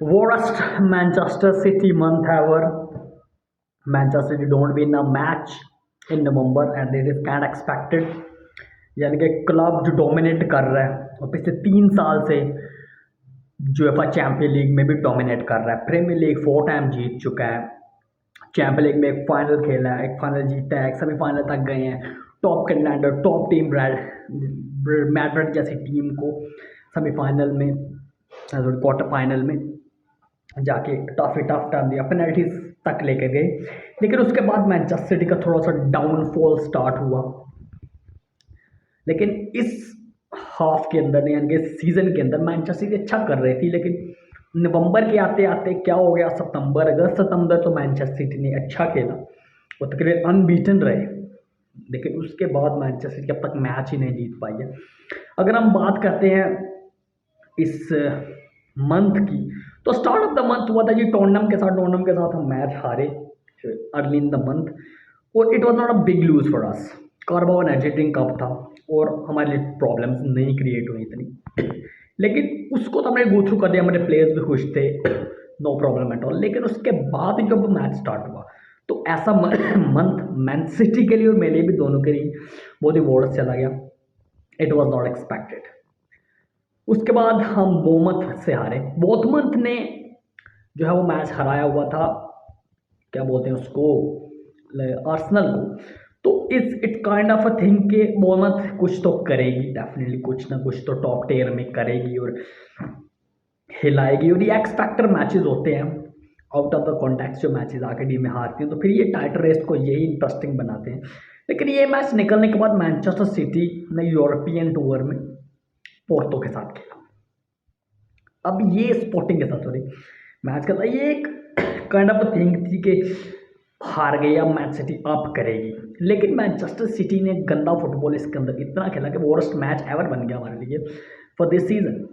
Worst Manchester City month ever. Manchester City don't win a match in November and it is kind of expected. यानी कि club जो dominate कर रहा है और पिछले 3 साल से यूएफा चैंपियन लीग में भी डोमिनेट कर रहा है। प्रीमियर लीग 4 टाइम जीत चुका है। चैंपियन लीग में एक फाइनल खेला है, एक फाइनल जीता है, एक सेमीफाइनल तक गए हैं। Top contender, top team Madrid जैसी टीम को सेमीफाइनल में, क्वार्टर फाइनल में जाके टफ टाइम दिया, पेनल्टीज तक लेकर गए। लेकिन उसके बाद मैनचेस्टर सिटी का थोड़ा सा डाउनफॉल स्टार्ट हुआ। लेकिन इस हाफ के अंदर यानी कि सीज़न के अंदर मैनचेस्टर सिटी अच्छा कर रही थी, लेकिन नवंबर के आते आते क्या हो गया, सितंबर तो मैनचेस्टर सिटी ने अच्छा खेला, वो तकरीबन अनबीटन रहे। लेकिन उसके बाद मैनचेस्टर सिटी अब तक मैच ही नहीं जीत पाई है। अगर हम बात करते हैं इस मंथ की, तो स्टार्ट ऑफ द मंथ हुआ था जी टॉटनहम के साथ हम मैच हारे अर्ली इन द मंथ, और it was not a big lose for us. Carabao energy drink cup था और हमारे लिए प्रॉब्लम्स नहीं क्रिएट हुई इतनी, लेकिन उसको तो हमने गो थ्रू कर दिया, हमारे प्लेयर्स भी खुश थे, नो प्रॉब्लम एट ऑल। लेकिन उसके बाद जब मैच स्टार्ट हुआ तो ऐसा मंथ मैन सिटी के लिए और मेरे लिए भी, दोनों के लिए बहुत ही वर्स्ट चला गया। It was not expected. उसके बाद हम बोमथ से हारे। बोथमंथ ने जो है वो मैच हराया हुआ था, क्या बोलते हैं उसको, आर्सेनल को। तो इस it kind of a thing के बोमथ कुछ तो करेगी, डेफिनेटली कुछ ना कुछ तो टॉप टेयर में करेगी और हिलाएगी। और ये एक्सपेक्टर मैचेस होते हैं, आउट ऑफ द कॉन्टेक्स्ट जो मैचेस आके टीम में हारती हैं, तो फिर ये टाइटल रेस को यही इंटरेस्टिंग बनाते हैं। लेकिन ये मैच निकलने के बाद मैनचेस्टर सिटी ने यूरोपियन टूर में पोर्तो के साथ खेला। अब ये स्पोर्टिंग के साथ, सॉरी, मैच का था ये एक काइंड ऑफ थिंग थी कि हार गई, अब मैच सिटी अप करेगी। लेकिन मैनचेस्टर सिटी ने गंदा फुटबॉल इसके अंदर इतना खेला कि वर्स्ट मैच एवर बन गया हमारे लिए फॉर दिस सीजन।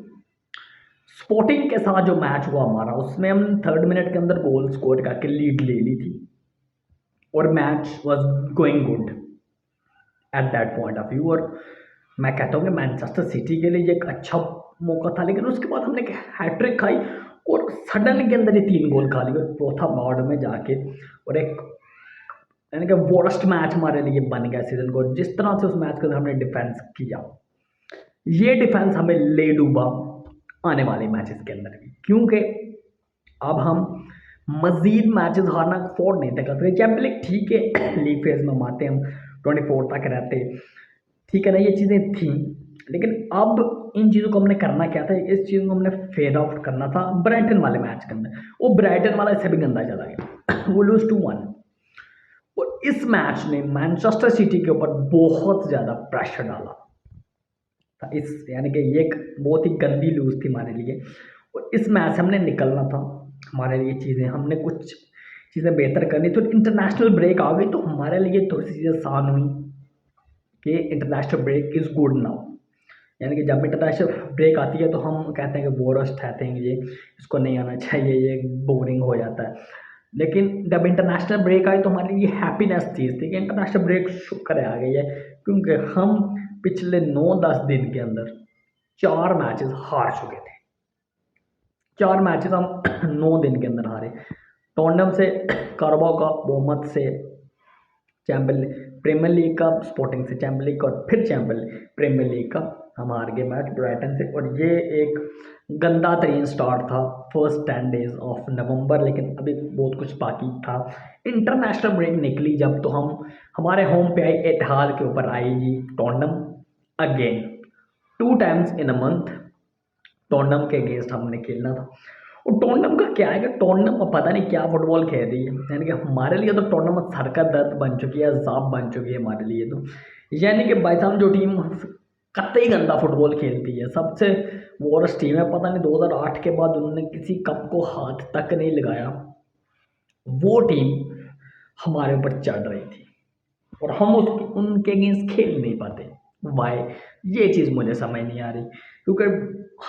स्पोर्टिंग के साथ जो मैच हुआ हमारा, उसमें हम 3rd मिनट के अंदर गोल स्कोर करके लीड ले ली थी और match was going good at that point of view. और मैं कहता हूँ कि मैनचेस्टर सिटी के लिए ये एक अच्छा मौका था। लेकिन उसके बाद हमने हैट्रिक खाई और सडन के अंदर ही 3 गोल खा लिए चौथा वार्ड में जाके, और एक यानी कि वर्स्ट मैच हमारे लिए बन गया सीजन को। जिस तरह से उस मैच के अंदर हमने डिफेंस किया, ये डिफेंस हमें ले डूबा आने वाले मैचेस के अंदर भी, क्योंकि अब हम मजीद मैचेस हारना अफोर्ड नहीं कर सकते। चैंपियन लीग ठीक है, लीग फेज में हम आते हैं, हम 24 तक रहते, ठीक है ना, ये चीज़ें थी। लेकिन अब इन चीज़ों को हमने करना क्या था, इस चीज़ को हमने फेड आउट करना था ब्राइटन वाले मैच के अंदर। वो ब्राइटन वाला इससे भी गंदा चला गया, वो लूज 2-1। और इस मैच ने मैनचेस्टर सिटी के ऊपर बहुत ज़्यादा प्रेशर डाला था। इस यानी कि ये एक बहुत ही गंदी लूज थी हमारे लिए, और इस मैच से हमने निकलना था। हमारे लिए चीज़ें, हमने कुछ चीज़ें बेहतर करनी थी। तो इंटरनेशनल ब्रेक आ गई तो हमारे लिए थोड़ी सी चीज़ें आसान हुई कि international break is good now. यानी कि जब इंटरनेशनल ब्रेक आती है तो हम कहते हैं कि बोरस्ट कहते हैं कि ये इसको नहीं आना चाहिए, ये बोरिंग हो जाता है। लेकिन जब इंटरनेशनल ब्रेक आई तो हमारे लिए हैप्पीनेस चीज़ थी कि इंटरनेशनल ब्रेक शुक्र है आ गई है, क्योंकि हम पिछले 9-10 दिन के अंदर 4 मैचेस हार चुके थे। 4 मैचेस हम 9 दिन के अंदर हारे। टॉटनहम से, कार्बाओ का, बोमथ से, चैंपियन प्रीमियर लीग का, स्पोर्टिंग से चैंपियन लीग का, और फिर चैंपियन प्रीमियर लीग का हम हार गए मैच ब्राइटन से। और ये एक गंदा तरीन स्टार्ट था फर्स्ट 10 डेज ऑफ नवंबर। लेकिन अभी बहुत कुछ बाकी था। इंटरनेशनल ब्रेक निकली जब, तो हम हमारे होम पे आई, एतिहाद के ऊपर आएगी Tottenham again 2 times in a month. Tottenham के अगेंस्ट हमने खेलना था। और टॉटनहम का क्या है कि टॉटनहम पता नहीं क्या फुटबॉल खेल रही है, यानी कि हमारे लिए तो टॉटनहम सर का दर्द बन चुकी है, अज़ाब बन चुकी है हमारे लिए तो। यानी कि भाई साहब, जो टीम कतई गंदा फुटबॉल खेलती है, सबसे वर्स्ट टीम है। पता नहीं 2008 के बाद उन्होंने किसी कप को हाथ तक नहीं लगाया, वो टीम हमारे ऊपर चढ़ रही थी और हम उनके अगेंस्ट खेल नहीं पाते। वाई, ये चीज़ मुझे समझ नहीं आ रही। क्योंकि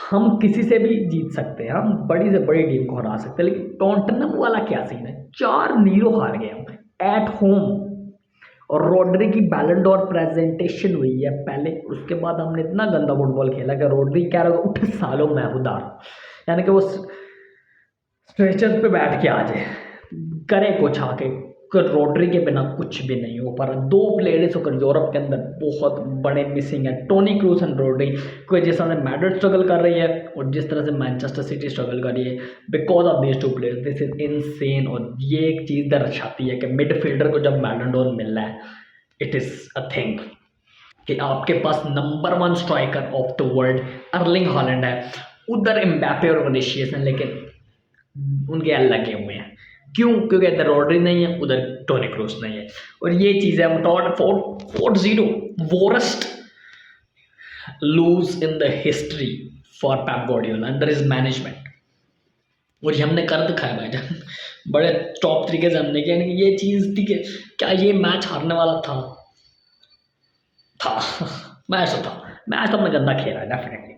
हम किसी से भी जीत सकते हैं, हम बड़ी से बड़ी टीम को हरा सकते हैं, लेकिन टॉटनहम वाला क्या सीन है, 4-0 हार गए हम एट होम। और रोड्री की बैलन डोर प्रेजेंटेशन हुई है पहले, उसके बाद हमने इतना गंदा फुटबॉल खेला कि रोड्री कह रहा है उठ सालों मैं उदार। यानी कि वो स्ट्रेचर पे बैठ के आ जाए, करे कुछ आके। रोड्री के बिना कुछ भी नहीं हो पा रहा। दो प्लेयर्स होकर यूरोप के अंदर बहुत बड़े मिसिंग है, टोनी क्रूस एंड रोड्री। कोई जिस तरह से मैड्रिड स्ट्रगल कर रही है और जिस तरह से मैनचेस्टर सिटी स्ट्रगल कर रही है, because of these two players, this is insane. और ये एक चीज़ दर्शाती है कि मिडफील्डर को जब बैलन डोर मिल रहा है, इट इज़ अ थिंग कि आपके पास number 1 striker of the world Erling Haaland है, उधर एम्बापे और विनीशियस हैं, लेकिन उनके एल लगे हुए हैं। क्यों? क्योंकि इधर रॉड्री नहीं है, उधर टोनी क्रूस नहीं है। और ये चीज़ है, 4-0 worst lose in the history for Pep Guardiola under his management. और ये हमने कर दिखाया भाईजान, बड़े टॉप तरीके से हमने किया। ये चीज़ थी कि क्या ये मैच हारने वाला था मैच तो हमने गंदा खेला डेफिनेटली।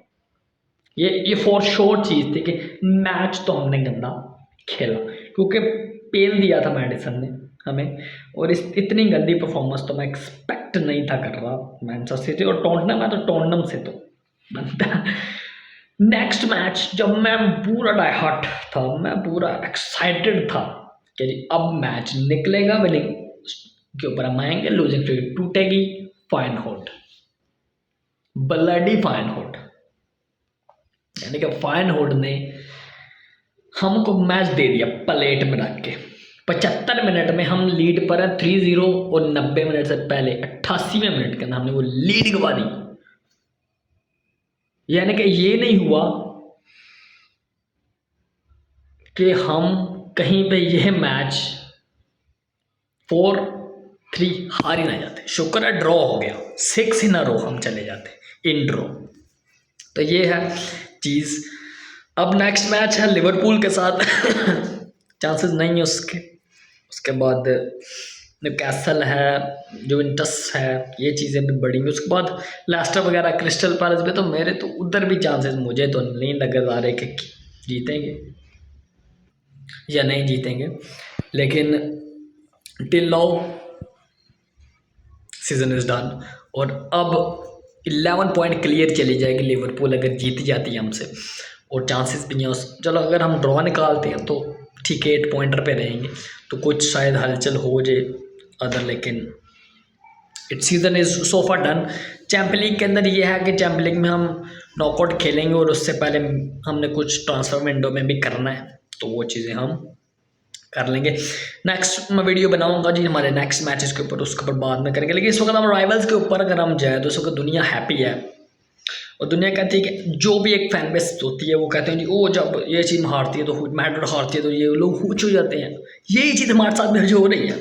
ये फॉर श्योर चीज़ थी कि मैच तो हमने गंदा खेला, क्योंकि पेल दिया था मैडिसन ने हमें। और इस इतनी गंदी परफॉर्मेंस तो मैं एक्सपेक्ट नहीं था कर रहा मैनचेस्टर सिटी और टॉटनहम है, तो टॉटनहम से तो बनता। नेक्स्ट मैच जब मैं पूरा डाइहार्ट था, मैं पूरा एक्साइटेड था कि अब मैच निकलेगा विनिंग के ऊपर, हम आएंगे, लूजिंग स्ट्रीक टूटेगी, fine hold, bloody fine hold. यानी कि फाइन होल्ड ने हमको मैच दे दिया प्लेट में रख के। 75 मिनट में हम लीड पर हैं 3-0 और 90 मिनट से पहले 88वें मिनट के अंदर हमने वो लीड गवा दी। यानी कि ये नहीं हुआ कि हम कहीं पे यह मैच 4-3 हार ही ना जाते। शुक्र है ड्रॉ हो गया, 6 इन अ रो हम चले जाते इन ड्रॉ। तो ये है चीज़। अब नेक्स्ट मैच है लिवरपूल के साथ चांसेस नहीं है उसके बाद न्यूकैसल है, जुवेंटस है, ये चीज़ें भी बढ़ेंगी। उसके बाद लेस्टर वगैरह, क्रिस्टल पैलेस पे, तो मेरे तो उधर भी चांसेस मुझे तो नहीं नजर आ रहे कि जीतेंगे या नहीं जीतेंगे। लेकिन till now season is done और अब 11 पॉइंट क्लियर चली जाएगी लिवरपूल अगर जीत जाती है हमसे, और चांसेस भी हैं। चलो अगर हम ड्रॉ निकालते हैं तो ठीक है, 8 पॉइंटर पे रहेंगे, तो कुछ शायद हलचल हो जाए अदर। लेकिन it's season is so far done. Champion league के अंदर ये है कि चैंपियन लीग में हम नॉकआउट खेलेंगे और उससे पहले हमने कुछ ट्रांसफर विंडो में भी करना है, तो वो चीज़ें हम कर लेंगे। नेक्स्ट मैं वीडियो बनाऊंगा जी हमारे नेक्स्ट मैचेस के ऊपर, उसके ऊपर बाद में करेंगे। लेकिन इस वक्त हम राइवल्स के ऊपर अगर हम जाए तो इस वक्त दुनिया हैप्पी है और दुनिया कहती है कि जो भी एक फैन बेस होती है वो कहते हैं जी ओ जब ये चीज़ हारती है तो मैड्रिड हारती है तो ये लोग हुच हो जाते हैं। यही चीज़ हमारे साथ में जो हो रही है।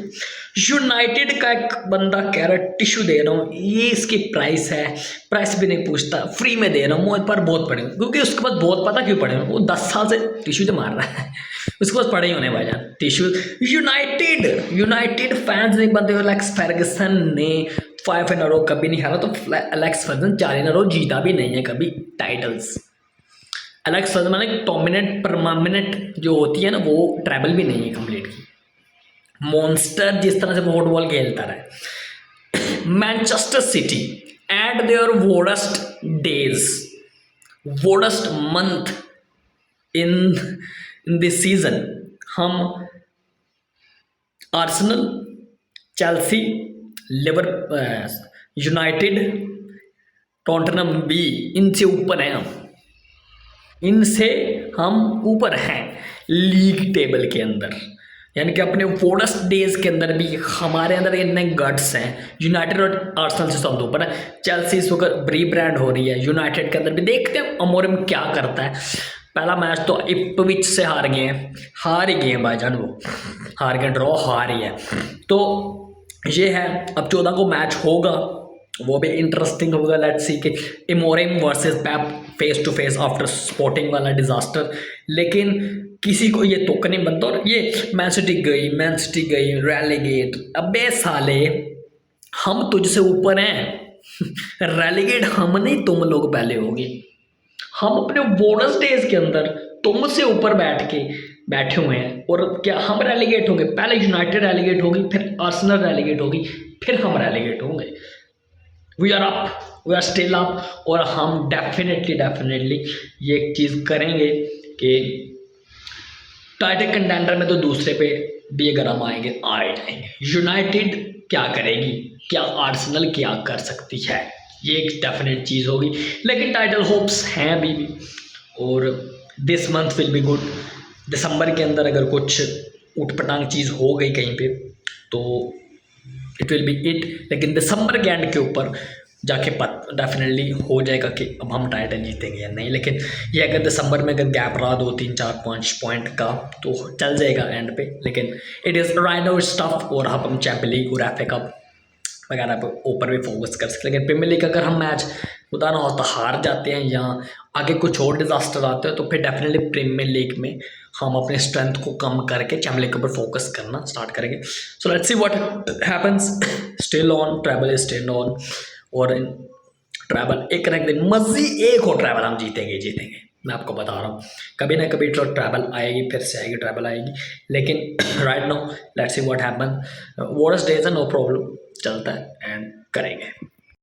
यूनाइटेड का एक बंदा कह रहा है टिश्यू दे रहा हूँ, ये इसकी प्राइस है, प्राइस भी नहीं पूछता, फ्री में दे रहा हूँ, मुझ पर बहुत पड़े, क्योंकि उसके बाद बहुत पता क्यों पड़े, वो 10 साल से टिश्यू तो मार रहा है उसके पास पड़े ही होने भाईजान टिश्यू। यूनाइटेड फैंस नहीं बनते। एलेक्स फर्गसन ने 5 इन अ रो कभी नहीं हारा, तो एलेक्स फर्गसन 4 इन अ रो जीता भी नहीं है कभी टाइटल्स। एलेक्स फर्गसन मैंने डोमिनेट परमानेंट जो होती है ना, वो ट्रैवल भी नहीं है कंप्लीट की। मॉन्स्टर जिस तरह से फुटबॉल खेलता रहा। Manchester City at their worst days, worst month in this season, हम आर्सेनल, चेल्सी, यूनाइटेड, टॉटनहम भी, इनसे ऊपर हैं इनसे हम ऊपर हैं लीग टेबल के अंदर। यानी कि अपने वोरेस्ट डेज के अंदर भी हमारे अंदर इतने गट्स हैं। यूनाइटेड और आर्सेनल से सब ऊपर है। चेल्सी इस वक्त रीब्रांड हो रही है। यूनाइटेड के अंदर भी देखते हैं अमोरिम क्या करता है। पहला मैच तो इप्सविच से हार गए हैं भाईजान, वो हार गए, ड्रॉ हार ही है। तो ये है, अब 14 को मैच होगा, वो भी इंटरेस्टिंग होगा। लेट्स सी कि Amorim versus Pep face to face after Sporting वाला डिजास्टर। लेकिन किसी को ये तुक नहीं बनता। और ये मैन सिटी गई रेलीगेट, अबे साले हम तुझसे ऊपर हैं रेलीगेट हम नहीं, तुम लोग पहले होगे। हम अपने बोनस डेज के अंदर तुमसे ऊपर बैठे हुए हैं, और क्या हम रेलीगेट होंगे? पहले यूनाइटेड रेलीगेट होगी, फिर आर्सेनल रेलीगेट होगी, फिर हम रेलीगेट होंगे। We are up, we are still up. और हम डेफिनेटली ये एक चीज़ करेंगे कि टाइटल कंटेंडर में तो दूसरे पे भी अगर हम आएंगे आए जाएंगे। यूनाइटेड क्या करेगी, क्या आर्सेनल क्या कर सकती है, ये एक डेफिनेट चीज़ होगी। लेकिन टाइटल होप्स हैं अभी भी, और this month will be good. दिसंबर के अंदर अगर कुछ उठपटांग चीज़ हो गई कहीं पे तो इट विल बी इट। लेकिन दिसंबर के एंड के ऊपर जाके डेफिनेटली हो जाएगा कि अब हम टाइटल जीतेंगे या नहीं। लेकिन ये अगर दिसंबर में अगर गैप रहा 2 3 4 5 पॉइंट का तो चल जाएगा एंड पे। लेकिन it is right now stuff, और हम चैंपियन लीग और FA कप वगैरह पे ऊपर भी फोकस कर सकते हैं। लेकिन प्रीमियर लीग अगर हम मैच खुदा ना होता हार जाते हैं या आगे कुछ और डिजास्टर आते हैं तो फिर डेफिनेटली प्रीमियर लीग में हम अपने स्ट्रेंथ को कम करके चैंपियन लीग के ऊपर फोकस करना स्टार्ट करेंगे। So let's see what happens. Still on travel, still on, और ट्रैवल एक ना एक दिन मजी एक हो, ट्रैवल हम जीतेंगे जीतेंगे, मैं आपको बता रहा हूँ। कभी ना कभी तो ट्रैवल आएगी, फिर से आएगी, ट्रैवल आएगी। लेकिन right now let's see what happen. Worst days है, नो प्रॉब्लम, चलता है एंड करेंगे।